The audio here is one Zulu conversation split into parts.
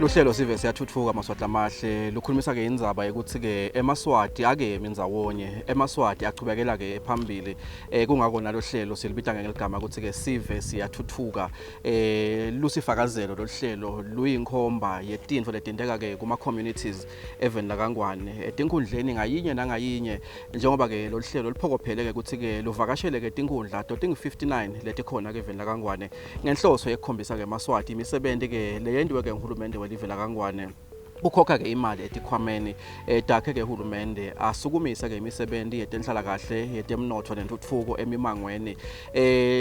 Luhlelo sive siyathuthukwa maswati amahle lukhulumisa ke indzaba ukuthi ke emaswati ake imindawonye emaswati achubekela ke phambili kungako nalo hlelo silibita ngeligama ukuthi ke sive siyathuthukwa lusifakazelo lohlelo luyinkhomba yetinto letenteka ke kuma communities even la Kangwane etinkundleni ngayinye nangayinye njengoba ke lo hlelo liphokophele ke ukuthi ke luvakashele ke tinkundla toting 59 letikhona ke even la Kangwane ngenhloso yekukhombisa ke maswati imisebenzi ke leyendiwe ke uhulumende live la Kangwane ukhokha ke imali etikhwameni dakhe ke uhulumende asukumisa ke imisebenzi yetenhlala kahle yetemnotho nentuthuko emimangweni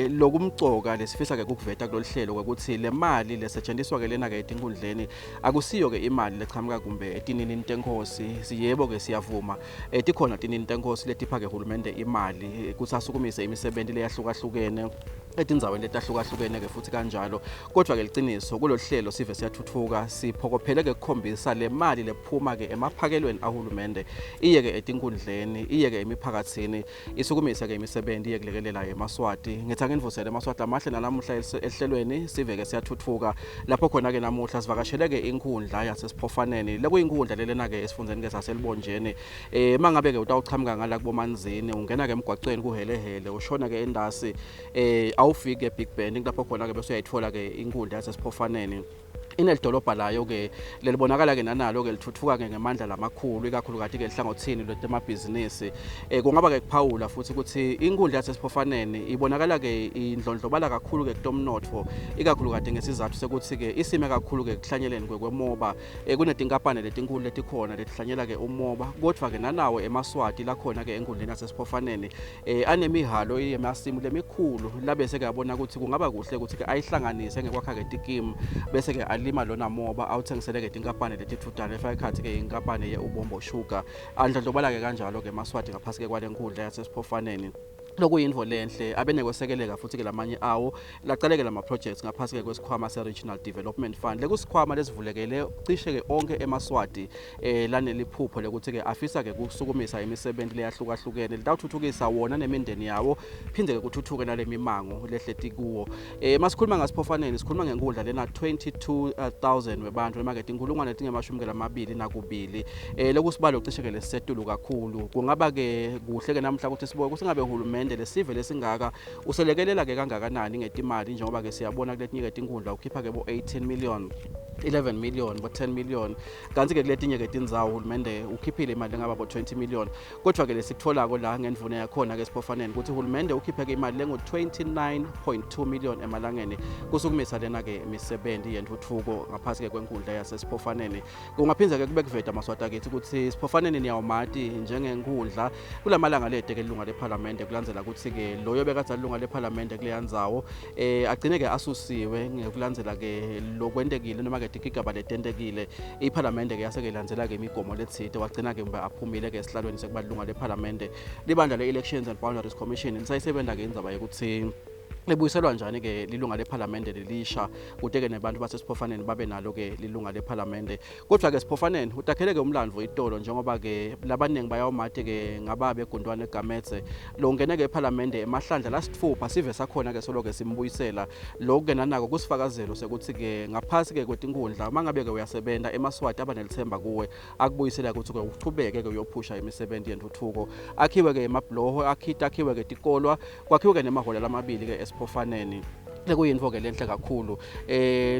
lokumcoka lesifisa ke ukuveta kulolu hlelo ukuthi le mali lesetshenziswa ke lena ke etinkundleni akusiyo ke imali lechamuka kumbe etinini tenkosi siyebo ke siyavuma tikhona tinini tenkosi letipha ke uhulumende imali ukuthi asukumise imisebenzi leyahlukahlukene etindzaweni letahlukahlukene ke futhi kanjalo kodwa ke liciniso kulolu hlelo sive siyathuthuka siphokophele ke ukukhombisa le mali lephuma ke emaphakelweni ahulumende iye ke etinkundleni iye ke emiphakathini isukumisa ke imisebenzi iye kulekelela emaswati ngithi nginivusele emaswati amahle nalamuhla ehlelweni sive ke siyathuthuka lapho khona ke namuhla sivakashele ke inkundla yasesiphofaneni lekuyinkundla lelena ke esifundeni ke saselibonjeni mangabe ke utawuchamuka ngala kubomanzini ungena ke emgwaqweni kuhelehele ushona ke endasi awufike Big Ben lapho khona ke bese uyayithola ke inkundla yasesiphofaneni inelidolobha layo ke lelibonakala ke nanalo ke lithuthuka ke ngemandla lamakhulu ikakhulukazi ke lihlangothini lwetemabhizinisi kungaba ke kuphawula futhi ukuthi inkundla yasesiphofaneni ibonakala ke indlondlobala kakhulu ke kutomnotho ikakhulukazi ngesizathu sekuthi ke isime kakhulu ke kuhlanyeleni kwemoba kunetinkampani letinkulu letikhona letihlanyela ke umoba kodwa ke nanawo emaswati la khona ke enkundleni yasesiphofaneni anemihalo yemasimu lemikhulu labese ke yabona ukuthi kungaba kuhle ukuthi ke ayihlanganise ngekwakha ke tikimu bese ke lima lona moba awuthengisele ke inkampani letithutana efakhathi ke inkampani yeUbombo Sugar andlondlobala ke kanjalo ke maswati ngaphasi ke kwale nkundla yasesiphofaneni lokuyinvo lenhle abenekwesekeleka futhi ke lamanye awo laqaleke lama projects ngaphasi ke kwesikhwama se-Regional Development Fund lekusikhwama lesivulekele cishe ke onke emaswati laneliphupho lekuthi ke afisa ke kusukumisa imisebenzi leyahlukahlukene litawuthuthukisa wona nemindeni yawo phinde ke kuthuthuke nalemimango lehleti kuwo masikhuluma ngasiphofaneni sikhuluma ngenkundla lena 22,000 webantu emarket inkulungwane etingamashumi lekusibalo cishe ke lesisetulu kakhulu kungaba ke kuhle ke namhla ukuthi siboke kusingabe uhulumende lesive lesingaka uselekelela ke kangakanani ngetimali njengoba ke siyabona kuletinye ke tinkundla ukhipha ke bo 18 million 11 million bo 10 million kanti ke kuletinye ke tindzawo uhulumende ukhiphile imali engaba bo 20 million kodwa ke lesitholako la ngendvune yakhona ke siphofaneni ukuthi uhulumende ukhiphe ke imali lengo 29.2 million emalangeni kusukumisa lena ke imisebenzi yentuthuko ngaphasi ke kwenkundla yasesiphofaneni kungaphinza ke kube kuveta maswati akithi ukuthi siphofaneni niyawumati njengenkundla kulamalanga lede ke ilunga leParliament kulandzela ukuthi ke loyo bekade alunga leParliament kuleyandzawo agcine ke asusiwe ngekulandzela ke lokwentekile noma ke igigaba letentekile iParliament ke yase ke landzela ke imigomo letsite wagcina ke mba aphumile ke esihlalweni sekubalunga leParliament libandla le-Elections and Boundaries Commission nisayisebenta ke indzaba yokuthi lebuyiselwa njani ke lilunga leParliament lelisha kude ke nabantu basesiphofaneni babe nalo ke lilunga leParliament kodwa ke siphofaneni utakhele ke umlandvo itolo njengoba ke labaningi bayawumate ke ngababe egundwane eGamethe lo ngene ke eParliament emahlandla lasithupha sive sakhona ke solo ke simbuyisela lo kungena nako kusifakazelo sekuthi ke ngaphasi ke kwetinkundla mangabe ke uyasebenta emaswati abanelithemba kuwe akubuyisela ukuthi ke uqhubeke ke uyophusha imisebenzi yentuthuko akhiwe ke emabloho akhiwe ke tikolwa kwakhiwe ke nemahola lamabili ke esiphofaneni lekuyinvo ke lenhle kakhulu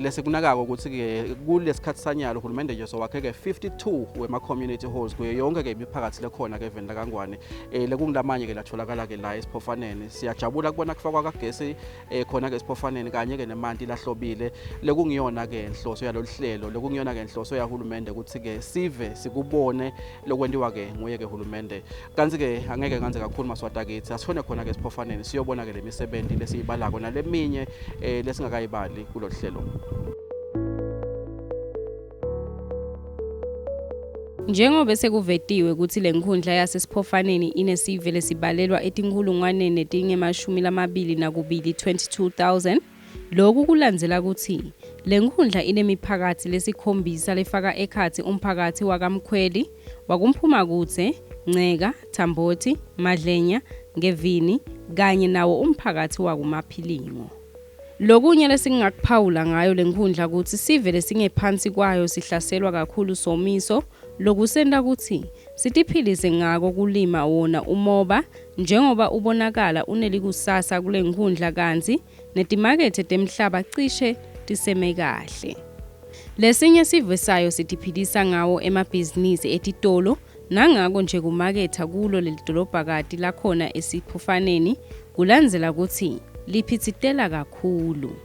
lesekunakako ukuthi ke kulesikhathi sanyalo uhulumende nje sowakhe ke 52 wema community halls kuyo yonke ke imiphakathi lekhona ke eveni la Kangwane lekungilamanye ke latholakala ke la esiphofaneni siyajabula kubona kufakwa kagesi khona ke esiphofaneni kanye ke nemanti lahlobile lekungiyona ke inhloso yalolu hlelo lekungiyona ke inhloso yahulumende ukuthi ke sive sikubone lokwendiwa ke nguye ke uhulumende kanti ke angeke kanze kakhulu maswati akithi asifone khona ke esiphofaneni siyobona ke lemisebenzi lesiyibalako naleminye lesingakayibali kulolu hlelo. Njengoba sekuvetiwe ukuthi lenkundla yasesiphofaneni inesive lesibalelwa etinkulungwaneni etingamashumi 22,000 lokhu kulandzela ukuthi lenkundla inemiphakathi lesikhombisa lefaka ekhathi umphakathi wakamkhweli wakumphuma kutse Nceka Thamboti Madlenya Ngevini kanye nawo umphakathi wakumaphilingo Lokunye lesingakuphawula ngayo lenkundla ukuthi sivele singephansi kwayo sihlaselwa kakhulu somiso lokusenda ukuthi sitiphilise ngako kulima wona umoba njengoba ubonakala unelikusasa kule nkundla kanzi netimakethe temhlaba cishe tiseme kahle. Lesinye sivesayo sitiphilisa ngawo emabhizinisi etitolo nangako nje kumaketha kulo lelidolobhakati lakhona eSIPHOFANENI kulandzela ukuthi liphitsitela kakhulu.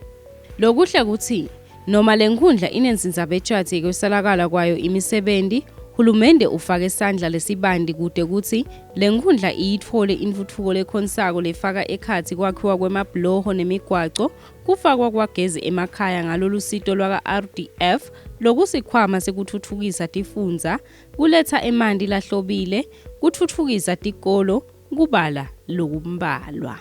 Lokuhle ukuthi noma lenkundla inensindzabetshatsi yekusalakala kwayo imisebenzi, hulumende ufake isandla lesibandi kude ukuthi lenkundla iyithole intfutfuko lekhonsako lefaka ekhatsi kwakhiwa kwemabloho nemigwaco, kufakwa kwagezi emakhaya ngalolu sito lwaka-RDF lokusikhwama sekutfutfukisa tifundza, kuletha emanti lahlobile, kutfutfukisa tikolo, kubala lokumbalwa.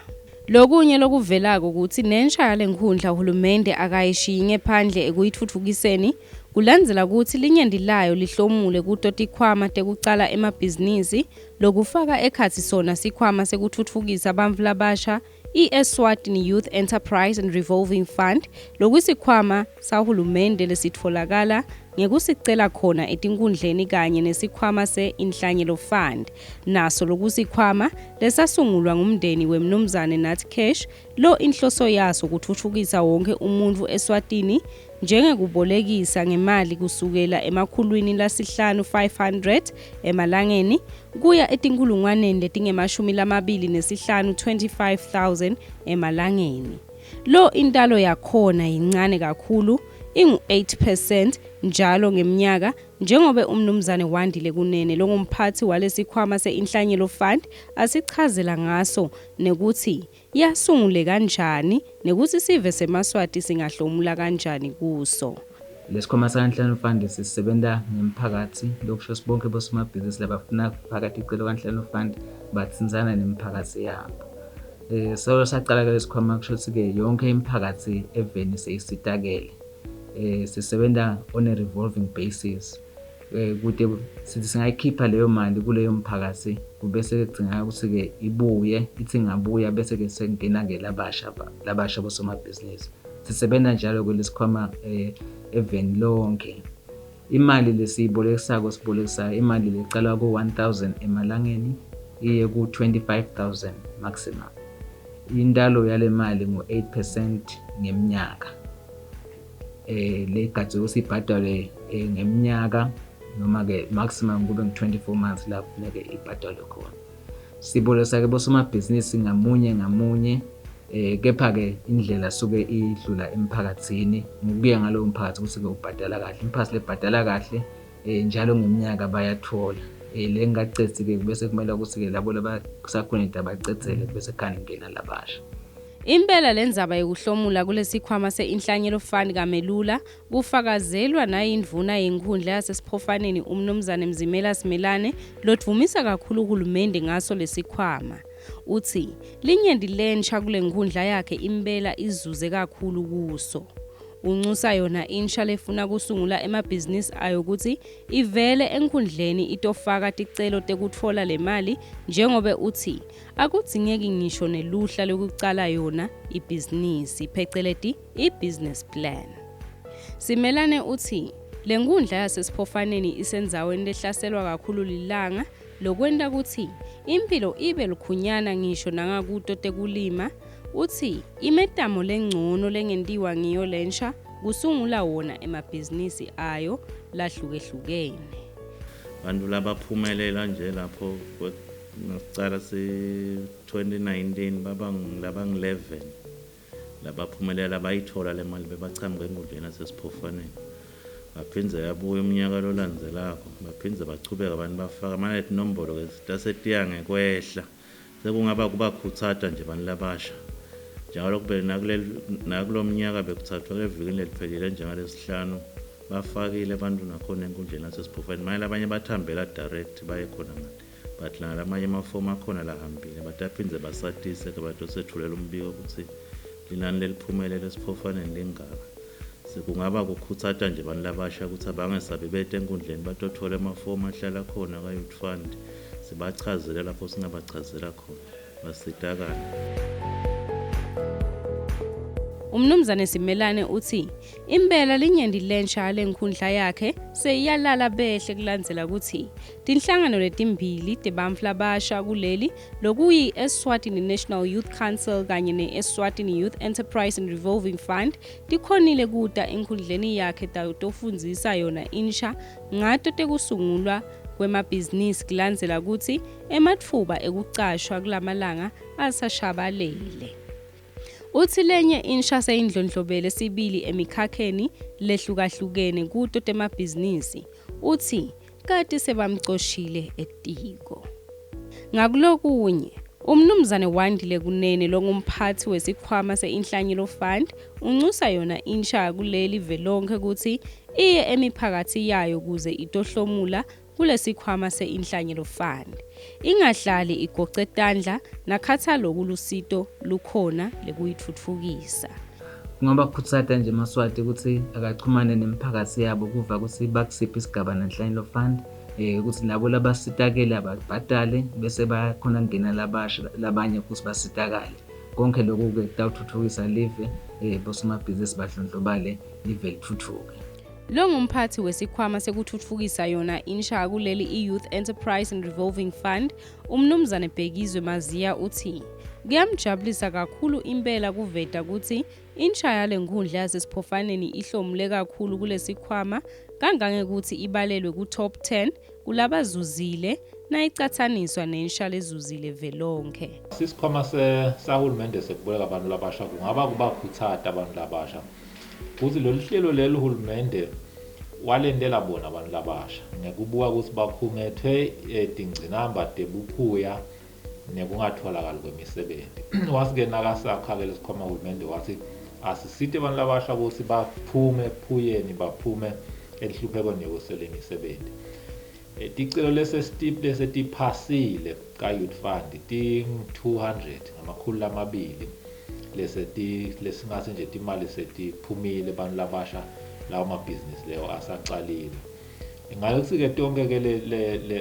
Lokunye lokuvelako ukuthi nensha yalenkhundla uhulumende akayishiyi ngephandle ekuyitfutfukiseni, kulandzela ukuthi linyendi layo lihlomule kuto tikhwama tekucala emabhizinisi lokufaka ekhatsi sona sikhwama sekutfutfukisa bantfu labasha i-Eswatini Youth Enterprise and Revolving Fund lokusikhwama sahulumende lesitfolakala ngekusicela khona etinkundleni kanye nesikhwama se-Inhlanyelo Fund naso lokusikhwama lesasungulwa ngumndeni wemnumzane Nat Cash lo inhloso yaso kutfutfukisa wonke umuntu eSwatini njengekubolekisa ngemali kusukela emakhulwini lasihlanu 500 emalangeni kuya etinkulungwaneni letingemashumi-25 25,000 emalangeni. Lo intalo yakhona yincane kakhulu ingu-8% njalo ngeminyaka njengoba umnumzane Wandile Kunene longumphathi walesikhwama se-Inhlanyelo Fund asichazela ngaso nekuthi yasungule kanjani nekuthi sive seMaswati singahlomula kanjani kuso. Lesikhwama se-Inhlanyelo Fund sisebenza ngemphakathi lokusho sibonke bosomabhizinisi labafuna phakathi icelo ka-Inhlanyelo Fund batsinzana nemiphakathi yabo. So saqala ke lesikhwama kusho ukuthi yonke imiphakathi eveni seyisitakele. Sisebenza on a revolving basis. Kude sithi singayikhipha leyo mali kuleyo mphakathi kubese kugcina ukuthi ibuye ithi ngabuya bese ke sengena labasha bosomabhizinisi. Sisebenza njalo kulesikhwama eveni lonke. Imali lesibolekisako sibolekisa imali lecala ku-1,000 emalangeni iye ku-25,000 maximum. Indalo yale mali ngo-8% ngeminyaka. Le gadzi usibhadale ngeminyaka noma ke maximum kube ngu-24 months lapho funeke ibhadale khona. Sibolekisa ke bosomabhizinisi ngamunye kepha ke indlela suke idlula emphakathini ngokuya ngalowo mphakathi ukuthi ubhadala kahle. Imphakathi lebhadala kahle njalo ngeminyaka bayathola. Le ngacetsi ke bese kumele ukuthi ke labo labasakhona into abacetsele bese khani ngena labasha. Impela lendzaba yokuhlomula kulesikhwama se-Inhlanyelo Fund kamelula kufakazelwa nayindvuna yenkhundla yaseSIPHOFANENI umnumzane Mzimela Simelane lodvumisa kakhulu uhulumende ngaso lesikhwama. Uthi linyendi lensha kule nkhundla yakhe impela izuze kakhulu kuso. Uncusa yona insha lefuna kusungula emabhizinisi ayo ukuthi ivele enkhundleni itofaka ticelo tekutfola le mali njengobe uthi akudzingeki ngisho neluhla lokucala yona ibhizinisi pheceleti i-business plan. Simelane uthi le nkundla yaseSIPHOFANENI isendzaweni lehlaselwa kakhulu lilanga lokwenta ukuthi impilo ibe lukhunyana ngisho nangakuto tekulima. Uthi imetamo lengcono lengentiwa ngiyo lensha kusungula wona emabhizinisi ayo lahlukehlukene. Bantu labaphumelela nje lapho ngicala se-2019 labang-11 labaphumelela bayithola le mali bebachambe enkundleni yaseSIPHOFANENI. Baphindze yabuya umnyaka lolandzelako baphindze bachubeka abantu bafaka manje inombolo ke tasetiyange kwehla sekungaba kubakhutsata nje abantu labasha. Njalo kube nakulo mnyaka bekuthathwa evikini leliphelile njengalesihlanu bafakile abantu nakhona enkundleni yaseSIPHOFANENI. Manje abanye bathambela direct baye khona ngati but la lamanye amafomu akhona lahambile bataphindze basatise ke bathi sethulela umbiko ukuthi linani leliphumelele eSIPHOFANENI lingaka. Sekungaba kukhutsata nje abantu labasha ukuthi abangesabi bete enkundleni batothola amafomu ahlala khona ka-youth fund sibachazele lapho singabachazela khona basitakana. Umnumzane Simelane uthi impela linyendi lensha lenkhundla yakhe seyiyalala behle kulandzela ukuthi tinhlangano letimbili tebantfu labasha kuleli lokuyi Eswatini National Youth Council kanye ne-Eswatini Youth Enterprise and Revolving Fund tikhonile kuta enkhundleni yakhe tofundzisa yona insha ngato tekusungulwa kwemabhizinisi kulandzela ukuthi ematfuba ekucashwa kulamalanga asashabalele. Uthi lenye insha seyindlondlobele sibili emikhakheni lehlukahlukene kuto temabhizinisi uthi kati sebamcoshile etiko. Ngakulokunye umnumzane Wandile Kunene longumphathi wesikhwama se-Inhlanyelo Fund uncusa yona insha kuleli velonke ukuthi iye emiphakathi yayo kuze itohlomula kulesikhwama se-Inhlanyelo Fund ingahlali igoce tandla nakhatha lokulusito lukhona lekuyitfutfukisa. Ngabakhuthata nje eMaswati ukuthi akachumane nemiphakathi yabo kuva ukuthi bakusiphi isigaba nenhlanyelo fund ukuthi labo labasitakele ababhadale bese bakhona ngena labasha labanye ukuthi basitakale. Konke lokhu ke kutawuthuthukisa live bosomabhizinisi badlondlobale live lithuthuke. Lo ngumphathi wesikhwama sekuthuthukisa yona insha kuleli i-Youth Enterprise and Revolving Fund umnumzane Bhekizwe Maziya uthi kuyamjabulisa kakhulu impela kuveta ukuthi insha yale nkhundla yasesiphofaneni ihlomule kakhulu kulesikhwama kangangekuthi ibalelwe ku-top 10 kulabazuzile nayicathaniswa nensha lezuzile velonke. Isikhwama sahulumende sekuboleka abantu labasha kungaba kubakhuthata abantu labasha kuthi lolu hlelo lelo uhulumende walendela bona abantu labasha ngekubuka ukuthi bakhungethwe tingcinamba tebuphuya nekungatholakali kwemisebenzi. Wasike nakasakha lesikhwama uhulumende wathi asisite abantu labasha ukuthi baphume ephuyeni baphume enhluphekweni yokuswela imisebenzi. Ticelo lesetiphasile ka-Youth Fund ti-200 ngamakhulu amabili lesingase nje imali setiphumile abantu labasha lawo mabhizinisi leyo asaqalile. Ngalokuthi-ke tonke-ke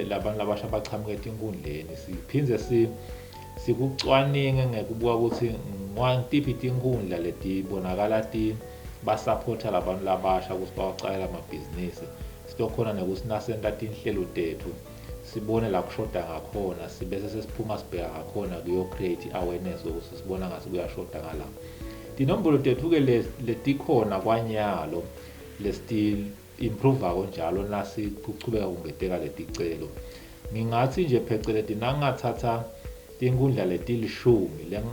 labantu labasha bachamukela inkundleni siphinze sikucwaninge ngekubuka ukuthi ngwantiphi tinkundla letibonakala basapota labantu labasha ukuthi bawacala amabhizinisi sitokhona nekuthi nasenta tinhlelo tethu sibone la kushoda ngakhona sibese sesiphuma sibheka ngakhona kuyo-create awareness ukuthi sibona ngasi kuyashoda ngala. Tinombolo tethu-ke letikhona kwanyalo lesti-improve-ako njalo nasikuchubeka kungeteka leticelo. Ngingathi nje pheceleti nangathatha tinkundla leti-10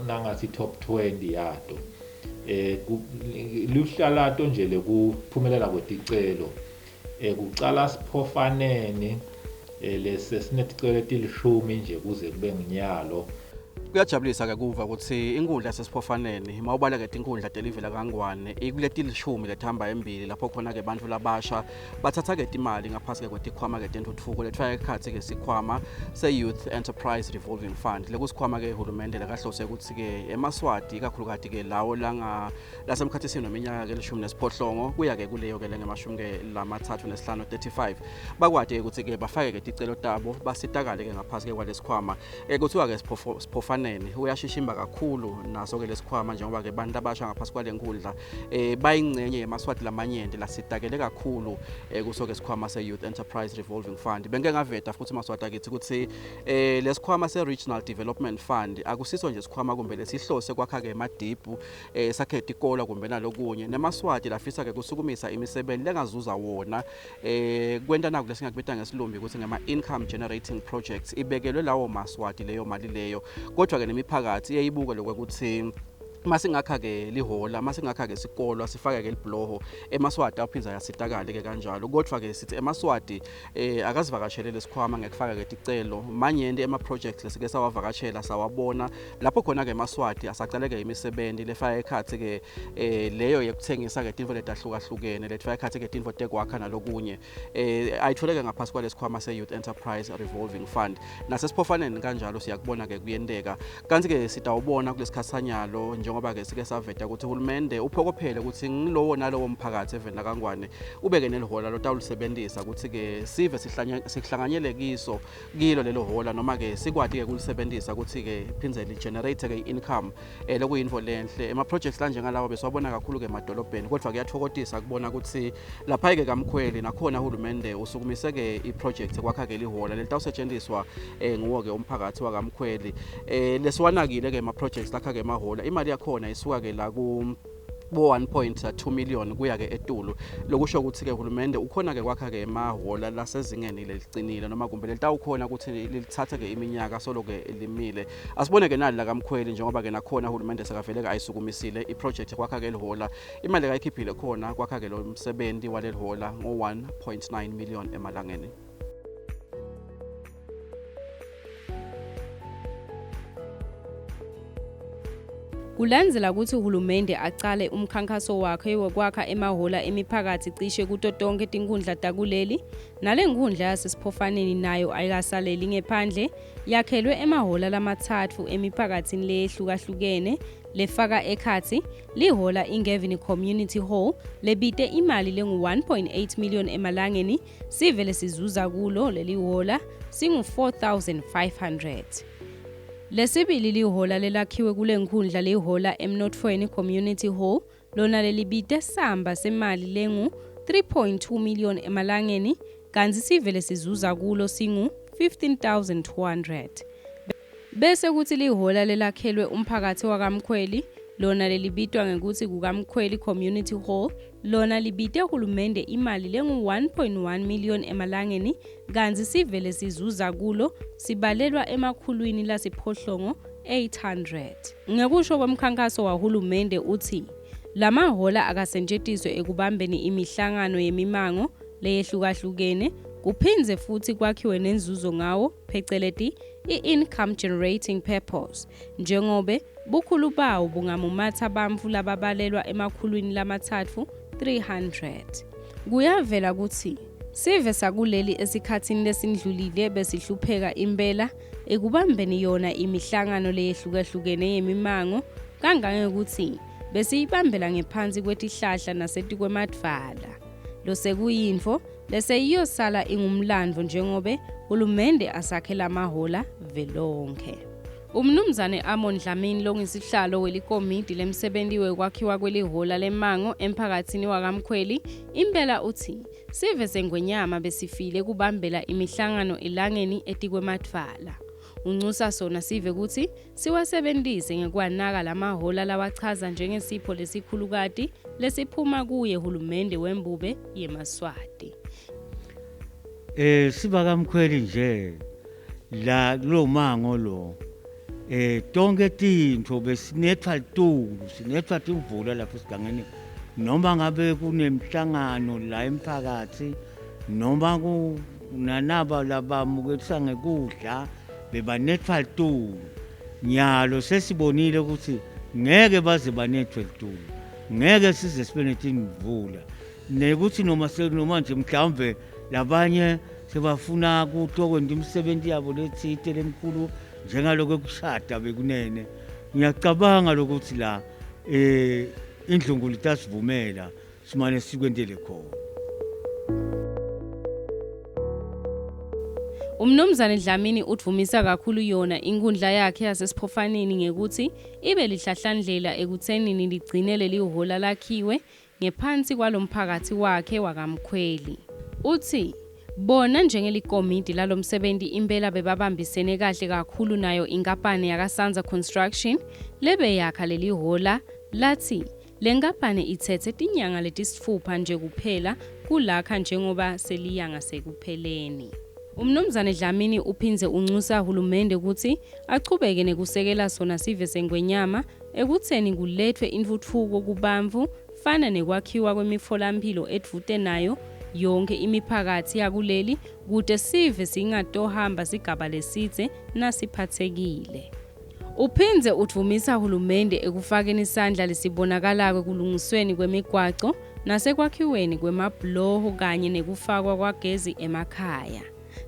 nangathi top 20 yato luhlalato nje lekuphumelela kweticelo kucala SIPHOFANENI lesesineticelo leti-10 nje kuze kube nginyalo. Kuyajabulisa ke kuva ukuthi inkundla sesiphofaneni mawubaleka inkundla delivela kangwane ikuleti-10 lethamba embili lapho khona ke abantu labasha bathatha ke imali ngaphasi ke kwetikhwama ke tentuthuko lethwa ekhathi ke sikhwama se-Youth Enterprise Revolving Fund lekusikhwama ke uhulumende lakahlose ukuthi ke eMaswati kakhulukati ke lawo lasemkhathisini nominyaka ke 18 kuya ke kuleyo ke ngemashumi ke lama-35 35 bakwade ukuthi ke bafake ke ticelo tabo basitakale ke ngaphasi ke kwalesikhwama kuthiwa ke SIPHOFANENI uyashishimba kakhulu naso ke lesikhwama njengoba ke abantu abasha ngaphasi kwale nkundla bayingcenye yeMaswati lamanyende lasitakele kakhulu kuso ke sikhwama se-Youth Enterprise Revolving Fund. Bengeke ngaveta futhi Maswati akithi ukuthi lesikhwama se-Regional Development Fund akusiso nje sikhwama kumbe lesihlose kwakha ke emadiphu sakhe tikolo kumbe nalokunye neMaswati lafisa ke kusukumisa imisebenzi lengazuza wona kwenta naku lesingakubita ngesilumbi ukuthi ngama-income generating projects ibekelwe lawo Maswati leyo mali leyo. Kodwa ke nemiphakathi iyayibuka lokuthi masingakha ke lihola masingakha ke isikolo asifake ke libloho eMaswati aphinza yasitakale ke kanjalo. Kodwa ke sithi eMaswati akazivakashele lesikhwama ngekufaka ke ticelo manyende ema-projects lesike sawavakashela sawabona lapho khona ke eMaswati asacale ke imisebenzi lefaka ekhathi ke leyo yekuthengisa ke tinto letahlukahlukene lefaka ekhathi ke tinto tekwakha nalokunye ayitholeke ngaphasi kwalesikhwama se-Youth Enterprise Revolving Fund. NaseSiphofaneni kanjalo siyakubona ke kuyendeka kanti ke sitawubona kulesikhathanyalo njengoba ke sike saveta ukuthi uhulumende uphokophele ukuthi ngilowo nalowo mphakathi evena kangwane ubeke nelihola lotawulisebenzisa ukuthi ke sive sihlanganyele kilo lelo hola noma ke sikwadi ke kulisebenzisa ukuthi ke phindze li generate ke income lokuyinto lenhle ema projects kanje ngalawo beswabona kakhulu ke emadolobheni kodwa kuyathokozisa kubona ukuthi lapha ke kaMkhweli nakhona uhulumende usukumise ke iproject kwakha ke lihola litawusetshenziswa nguwo ke umphakathi wakaMkhweli lesiwanakile ke ama projects lakha ke mahola imali yakhona isuka ke la ku 1.2 million kuya ke etulu lokusho ukuthi ke uhulumende ukhona ke kwakha ke emahola lasezingeni lelicinile noma kumbe litawukhona ukuthi lithathe ke iminyaka solo ke limile asibone ke nali la kaMkhweli njengoba ke nakhona uhulumende sekavele ke ayisukumisile iproject kwakha ke lihola imali kayikhiphile khona kwakha ke lo msebenzi walelihola ngo 1.9 million emalangeni. Kulandzela ukuthi uhulumende aqale umkhankaso wakhe wokwakha emahola emiphakathi cishe kuto tonke tinkhundla takuleli nale nkhundla yasesiphofaneni nayo ayikasaleli ngephandle yakhelwe emahola lamathathu emiphakathini lehlukahlukene lefaka ekhathi lihola iNkhundla Community Hall lebite imali lengu 1.8 million emalangeni sivele sizuza kulo lelihola singu 4500. Lesibili lihola lelakhiwe kule nkhundla lehola emnotfweni Community Hall lona lelibite samba semali lengu 3.2 million emalangeni kanti sivele sizuza kulo singu 15200. Bese kuthi lihola lelakhelwe umphakathi wakaMkhweli lona lelibitwa ngekuthi kukaMkhweli Community Hall lona libite uhulumende imali lengu 1.1 million emalangeni kanti sivele sizuza kulo sibalelwa emakhulwini lasiphohlongo 800. Ngekusho kwemkhankaso wahulumende uthi lamahola akasentshentiswe ekubambeni imihlangano yemimango leyehlukahlukene kuphindze futhi kwakhiwe nenzuzo ngawo pheceleti i-income generating purpose njengobe bukhulu bawo bungamumatha bamfu lababalelwa emakhulwini lamathathu 300. Kuyavela ukuthi sive sakuleli esikhathini lesindlulile besihlupheka impela ekubambeni yona imihlangano leyehlukahlukene yemimango kangangekuthi besiyibambela ngephansi kwetihlahla nasetikwemadvala lo sekuyinfo leseyiyosala ingumlandvo njengobe hulumende asakhela amahola velonke. Umnumzane Amon Dlamini longisihlalo welikomidi lemsebenzi wekwakhiwa kwelihola lemango emphakathini wakaMkhweli impela uthi sive sengwenyama besifile kubambela imihlangano elangeni etikwemadvala. Uncusa sona sive ukuthi siwasebenzise ngekwanaka lamahola lawachaza njengesipho lesikhulukati lesiphuma kuye hulumende wembube yeMaswati. Siba kaMkhweli nje la lo mango lo tonke tintfo besinetha litulu sinetha timvula lapho esigangeni noma ngabe kunemhlangano la emphakathi noma kunanaba labamuketisa ngekudla bebanetha litulu nyalo sesibonile ukuthi ngeke baze banethwe litulu ngeke size sibe netimvula nekuthi noma nje mhlawumbe labanye sebafuna kuhlokwenza imisebenzi yabo lethite lemkhulu njengaloko ekushada bekunene ngiyacabanga lokuthi la indlungu litasivumela simane sikwendele khona. Umnumzane Dlamini utvumisa kakhulu yona inkundla yakhe yasesiphofaneni ngekuthi ibe lihlahlandlela ekuthenini ligcine lelihola lakhiwe ngephansi kwalomphakathi wakhe wakaMkhweli. Uthi bona njengelikomidi lalomsebenzi impela bebabambisene kahle kakhulu nayo inkampani yakaSanza Construction lebe yakha lelihola lathi lenkampani ithethe tinyanga letisifupha nje kuphela kulakha njengoba seliyanga sekupheleni. Umnumzane Dlamini uphinze uncusa hulumende ukuthi achubeke nekusekela sona sive sengwenyama ekutheni kulethwe intuthuko kubamvu fana nekwakhiwa kwemitholampilo edvute nayo yonke imiphakathi yakuleli kude sive singatohamba sigaba lesithe nasiphathekile. Uphinze utvumisa hulumende ekufakeni isandla lesibonakalako kulungisweni kwemigwaco nasekwakhiweni kwemabloho kanye nekufakwa kwagezi emakhaya.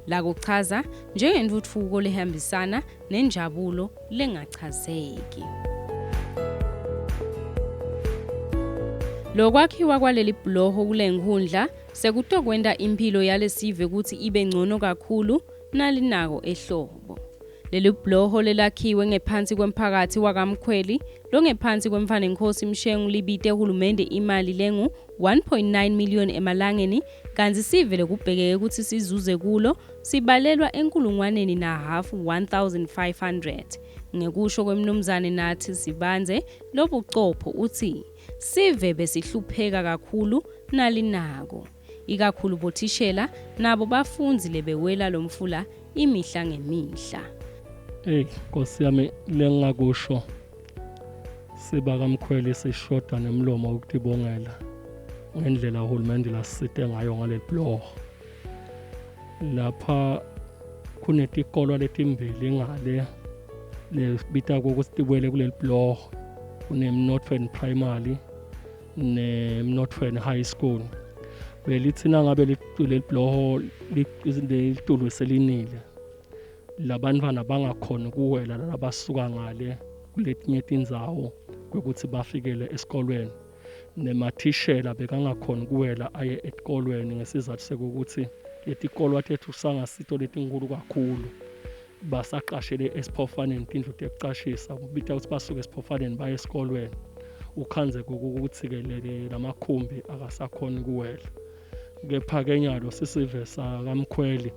La kuchaza njengentuthuko lehambisana nenjabulo lengachazeki. Lokwakhiwa kwaleli bhloho kule nkhundla sekutokwenda impilo yale Sive ukuthi ibe ngcono kakhulu nalinako ehlobo. Leli bhloho lelakhiwe ngephansi kwemphakathi wakamkhweli longephansi kwemfanenkosi Mshengu libite uhulumende imali lengu 1.9 million emalangeni kanti Sive lekubhekeke ukuthi sizuze kulo sibalelwa enkulungwaneni na half 1500. Ngekusho kwemnumzane nathi Sibanze lobucopho uthi Sive besihlupheka kakhulu nalinako ikakhulu bothishela nabo bafunzi lebewela lomfula imihla ngemihla. Nkosi yami lengakusho siba kamkhweli sishoda nemlomo ukuthi bongela ngendlela uhulumende lasite ngayo ngale bhloho. Lapha kunetikolo letimbili ngale lebita ukuthi tibwele kuleli bhloho kunemnotfweni primary nemnotfweni high school. Belithina ngabe leli bhloho litulu selinile labantwana bangakhona kuwela labasuka ngale kuletinye tindzawo ukuthi bafikele esikolweni nemathishela bekangakhona kuwela aye esikolweni ngesizathu sokuthi letikolo tethu sangasito letinkulu kakhulu basaqashele esiphofaneni tindlu tekucashisa ubita ukuthi basuke esiphofaneni baye esikolweni ukhanze ukuthi ke lamakhumbi akasakhona kuwela. Kepha ke nyalo sisive sakamkhweli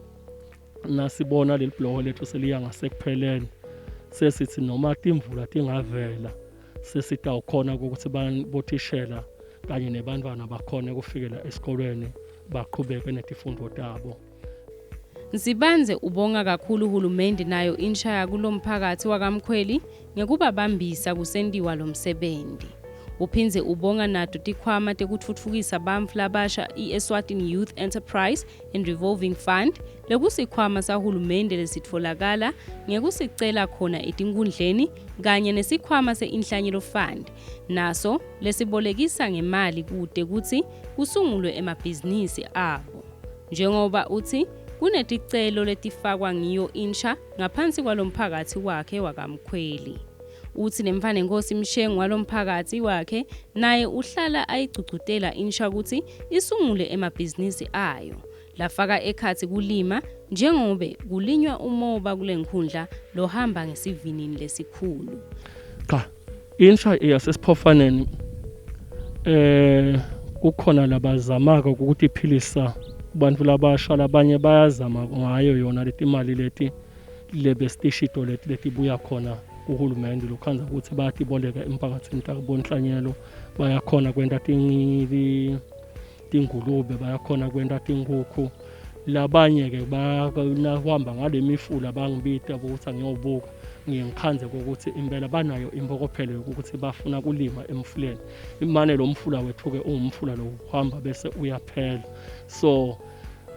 nasibona leli bhloho lethu seliya ngasekupheleni sesithi noma timvula tingavela sesitawukhona ukuthi bothishela kanye nebantwana bakhona kufikela esikolweni baqhubeke netifundo tabo. Sibanze ubonga kakhulu uhulumende nayo inshaya kulomphakathi wakamkhweli ngekubabambisa kusendiwa lomsebenzi. Uphinze ubonga nato tikhwama tekutfutfukisa bantfu labasha Eswatini Youth Enterprise and Revolving Fund lekusikhwama sahulumende lesitfolakala ngekusicela khona etinkundleni kanye nesikhwama se-Inhlanyelo Fund naso lesibolekisa ngemali kude kuthi kusungulwe emabhizinisi abo. Njengoba uthi kuneticelo letifakwa ngiyo insha ngaphansi kwalomphakathi wakhe wakamkhweli. Uthi nemfanenkosi Mshengu walomphakathi wakhe naye uhlala ayigcugcutela insha ukuthi isungule emabhizinisi ayo lafaka ekhathi kulima njengobe kulinywa umoba kule nkhundla lohamba ngesivinini lesikhulu. Cha insha yasesiphofaneni kukhona labazamaka ukuthi iphilisa abantu labasha labanye bayazama ngayo yona leti mali leti lebestishito leti buya khona uhulumende lokhanza ukuthi bayatiboleka emphakathini takubonhlanyelo bayakhona kwenta tingulube bayakhona kwenta tinkukhu labanye ke bayahamba ngale mifula bangibita ukuthi angiyobuka ngiyengikhanze ukuthi impela banayo impokophelo ukuthi bafuna kulima emfuleni imane lo mfula wethu ke ungumfula lo uhamba bese uyaphela so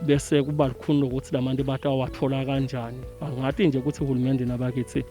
bese kuba likhulu ukuthi labantu batawathola kanjani angathi nje ukuthi uhulumende nabakithi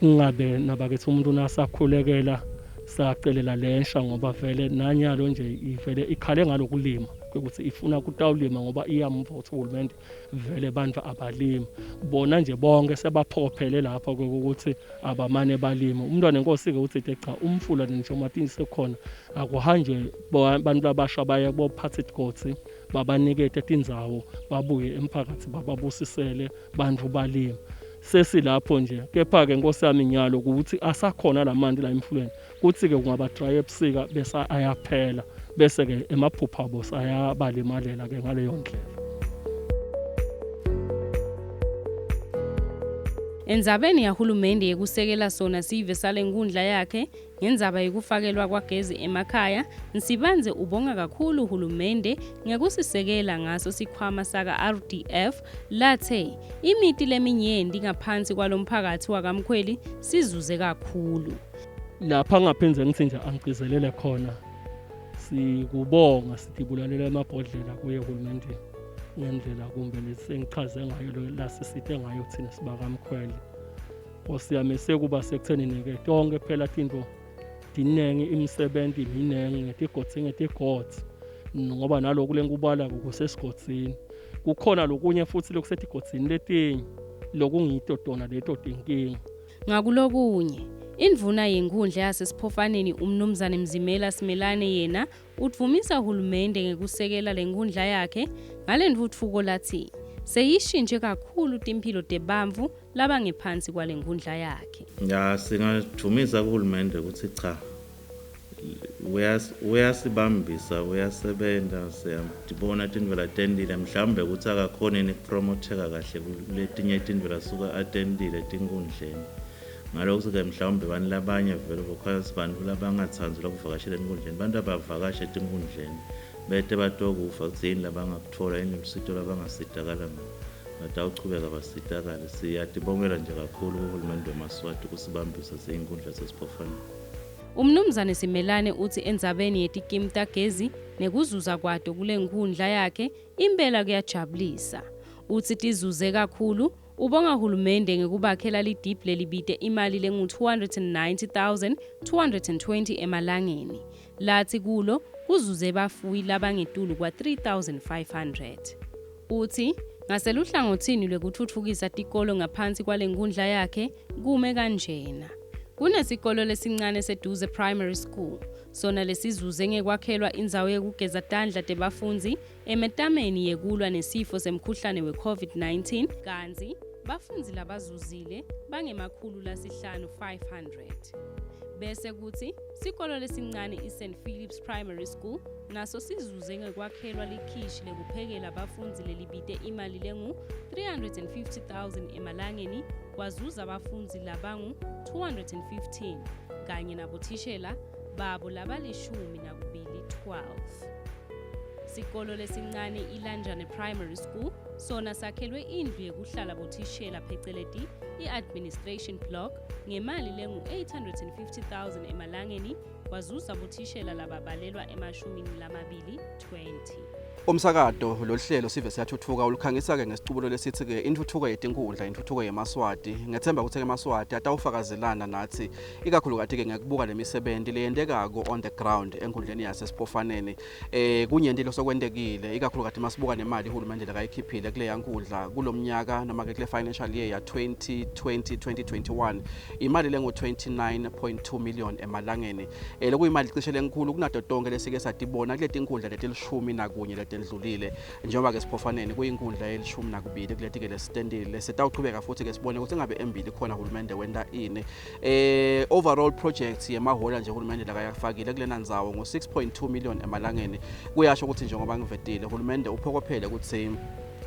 ngabe nabakithi umuntu nasakhulekela sacelela lensha ngoba vele nanyalo nje ivele ikhale ngalokulima ukuthi ifuna kutawulima ngoba iyamvotha uhulumende vele bantu abalima bona nje bonke sebaphophele lapha ukuthi abamane balima umntwana enkosi ke uthi cha umfula nje umatini sekhona akuhanje abantu abasha baye bophatha igotsi babanikete tindzawo babuye emphakathi bababusisele bantu balima sesilapho nje kepha ke Nkosi yami nyalo ukuthi asakhona lamandi la emfulweni kuthi ke kungaba dry ebusika bese ayaphela bese ke emaphupha abo sayabalimalela ke ngaleyo ndlela. Enzabeni yahulumende yekusekela sona Sive sale nkundla yakhe ngendzaba yekufakelwa kwagezi emakhaya Sibanze ubonga kakhulu uhulumende ngekusisekela ngaso sikhwama saka RDF lathe imiti leminyenti ngaphansi kwalomphakathi wakamkhweli sizuze kakhulu. Lapha ngaphenze ngithi nje angicizelele khona sikubonga sitibulalela emabhodlela kuye uhulumende ngendlela kumbe lesengichaze ngayo lo lasisite ngayo thina sibakamkhweli. Nkosi yami sekuba sekuthenini ke tonke phela tinto dinengi imisebenzi minengi ngetigotsi ngoba naloku lenkubala kusesigotsini kukhona lokunye futhi lokusetigotsini letinye lokungitodona leto tinkinga. Ngakulokunye Indvuna yenkundla yasesiphofaneni umnumzane Mzimela Simelane yena utvumisa uhulumende ngekusekela lenkundla yakhe ngalentfutfuko lathi seyishintshe kakhulu timphilo tebantfu labangephansi kwalenkundla yakhe. Ya singathumisa kuhulumende ukuthi cha uyasibambisa uyasebenta siyabona tindlela atendile mhlambe ukuthi akakhona ukupromoteka kahle kuletinye tindlela asuka atendile tinkundleni ngalokho ke mhlawumbe bani labanye vele because bantu labangathanzi lokuvakashela enkundleni bantu abavakasha etinkundleni bete batokufa kuzini labangakuthola inisito labangasitakala ngathi awuchubeka basitakala siyatibongela nje kakhulu kuhulumende weMaswati kusibambisa zeinkundla zesiphofane. Umnumzane Simelane uthi endzabeni yetikimu tagezi nekuzuza kwato kule nkundla yakhe impela kuyajabulisa. Uthi tizuze kakhulu ubonga hulumende ngekubakhela lidip lelibite imali lengu 290,220 emalangeni. Lathi kulo kuzuze bafuyi labangetulu kwa 3,500. Uthi ngaseluhlangothini lwekutfutfukisa tikolo ngaphansi kwale nkundla yakhe kume kanjena. Kunesikolo lesincane seduze primary school sona lesizuze ngekwakhelwa indzawo yekugeza tandla tebafundzi emetameni yekulwa nesifo semkhuhlane we-COVID-19 kanzi bafundzi labazuzile bangemakhulu lasihlanu 500. Bese kuthi sikolo lesincane iSt Philip's Primary School naso sizuze ngekwakhelwa likhishi lekuphekela bafundzi lelibite imali lengu 350,000 emalangeni kwazuza abafundzi labangu 215 kanye nabothishela babo labalishumi nakubili 12. Sikolo lesincane iLanjane Primary School sona sakhelwe indlu yekuhlala bothishela pheceleti i-administration block ngemali lengu 850,000 emalangeni kwazuza bothishela lababalelwa emashumini lamabili 20. Umsakado lohlelo Sive Siyatfutfuka ulukhangisa ke ngesicubulo lesithi ke intuthuko yetinkundla intuthuko yeMaswati ngethemba ukuthi eMaswati atawufakazelana nathi ikakhulukazi ke ngekubuka lemisebenti leyendekako on the ground enkundleni yasesiphofaneni kunyenti losokwendekile ikakhulukazi masibuka nemali uhulumende lakayikhiphile kule yankundla kulomnyaka noma ke kule financial year ya 2020-2021 imali lengo 29.2 million emalangeni lokuyimali cishe lenkulu kunato tonke lesike satibona kule tinkundla letilishumi nakunye letendlulile njengoba ke siphofaneni kuyinkundla yelishumi nakubili kuleti ke lesitendile setawuqhubeka futhi ke sibone ukuthi ngabe embili khona uhulumende wenda ini overall project yemahola nje uhulumende lakayafakile kulena ndzawo ngo 6.2 million emalangeni kuyasho ukuthi njengoba ngivedile uhulumende uphokophele ukuthi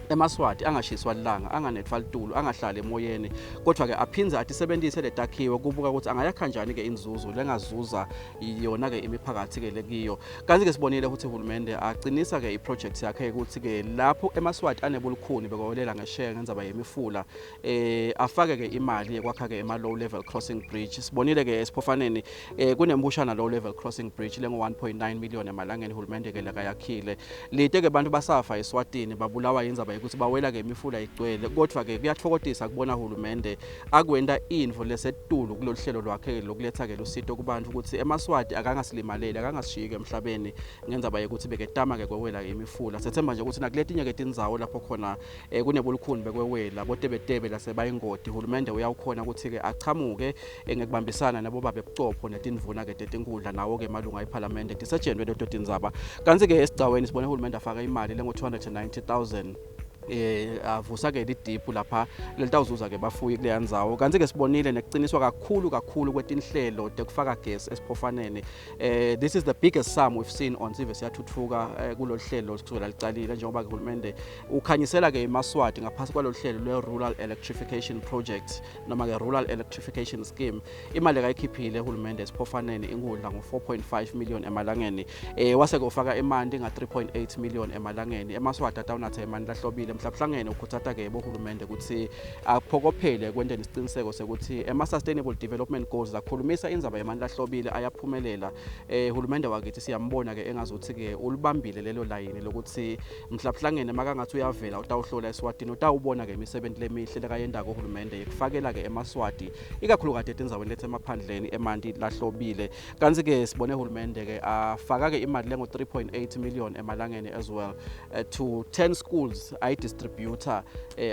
eMaswati angashiswa lilanga anganethwa litulu angahlali emoyeni kodwa ke aphinza atisebenzise letakhiwe kubuka ukuthi angayakha kanjani ke inzuzo lengazuza yona ke imiphakathi ke lekiyo kanti ke sibonile ukuthi uhulumende aqinisa ke iproject yakhe ukuthi ke lapho eMaswati anebulukhuni bekolela ngeshare ngendzaba yemifula afake ke imali yekwakha ke ema low level crossing bridge sibonile ke esiphofaneni kunembushana low level crossing bridge lengo 1.9 million emalangeni uhulumende ke lakayakhile lite ke bantu basafa Eswatini babulawa indzaba ukuthi bawela ke imifula igcwele kodwa ke kuyathokozisa kubona uhulumende akwenda info lesetulu kulolu hlelo lwakhe lokuletha ke lusito kubantu ukuthi eMaswati akangasilimaleli akangasishiyeke emhlabeni ngendzaba yokuthi beketama ke kwewela imifula sethemba nje ukuthi nakuletinye ke tindzawo lapho khona kunebulukhuni bekwewela botebetebe lasebayingodi uhulumende uyawukhona ukuthi ke achamuke ngekubambisana nabo babe bucopho netindvuna ke tetinkundla nawo ke malunga eParliament tisejendwe leto tindzaba kanti ke esigcaweni sibone uhulumende afaka imali lengo 290,000 avusa ke lidip lapha lelitawuzuza ke bafuyi kule yandzawo kanti ke sibonile nekuciniswa kakhulu kwetinhlelo tekufaka gas esiphofaneni this is the biggest sum we've seen on Sive Siyatfutfuka kulolu hlelo kusukela licalile njengoba uhulumende ukhanyisela ke eMaswati ngaphasi kwalolu hlelo lwe rural electrification project noma ke rural electrification scheme imali kayikhiphile uhulumende esiphofaneni inkundla ngo 4.5 million emalangeni wase kufaka imali nga 3.8 million emalangeni eMaswati atawunatha imali lahlobile mhlawumhlangene ukuthatha ke bohulumende ukuthi aphokophele kwendeni isiqiniseko sekuthi ema sustainable development goals akhulumisa indzaba yemali lahlobile ayaphumelela uhulumende wakithi siyambona ke engazuthi ke ulibambile lelo layini lokuthi mhlawumhlangene makangathi uyavela utawuhlola Eswatini utawubona ke imisebenzi lemihle lekayenda kohulumende yekufakela ke eMaswati ikakhulukazi etindzaweni lethe emaphandleni emanti lahlobile kanti ke sibone uhulumende ke afaka ke imali lengo 3.8 million emalangeni as well to 10 schools distributor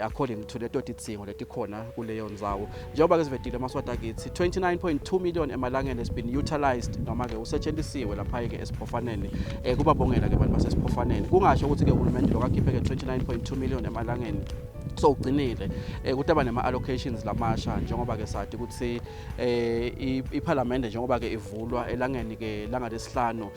according to leto tidzingo letikhona kuleyo ndzawo. Njengoba ke sivedile amaswati akithi 29.2 million emalangeni has been utilized noma ke usetshenzisiwe lapha ke esiphofaneni kubabongela ke abantu basesiphofaneni. Kungasho ukuthi ke uhulumende lokakhiphe ke 29.2 million emalangeni so ugcinile ukuthi aba nema allocations lamasha njengoba ke sathi ukuthi iParliament njengoba ke ivulwa elangeni ke langa lesihlanu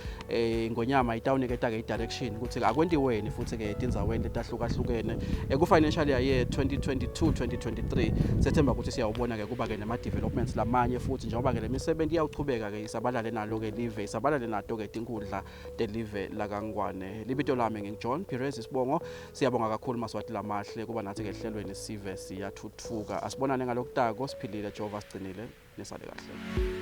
ngonyama itawuniketa ke direction ukuthi akwentiweni futhi ke tindzaweni letahlukahlukene ku financial year 2022-2023 sethemba ukuthi siyawubona ke kuba ke nema developments lamanye futhi njengoba ke lemisebenzi iyawuchubeka ke isabalale nalo ke live isabalale nato ke tinkundla delive laKangwane. Libito lami ngingiJohn Perez Sibongo, siyabonga kakhulu maswati lamahle kuba nathi ke hlelweni Sive Siyatfutfuka. Asibonane ngalokutako siphilile Jehova sigcinile nesale kahle.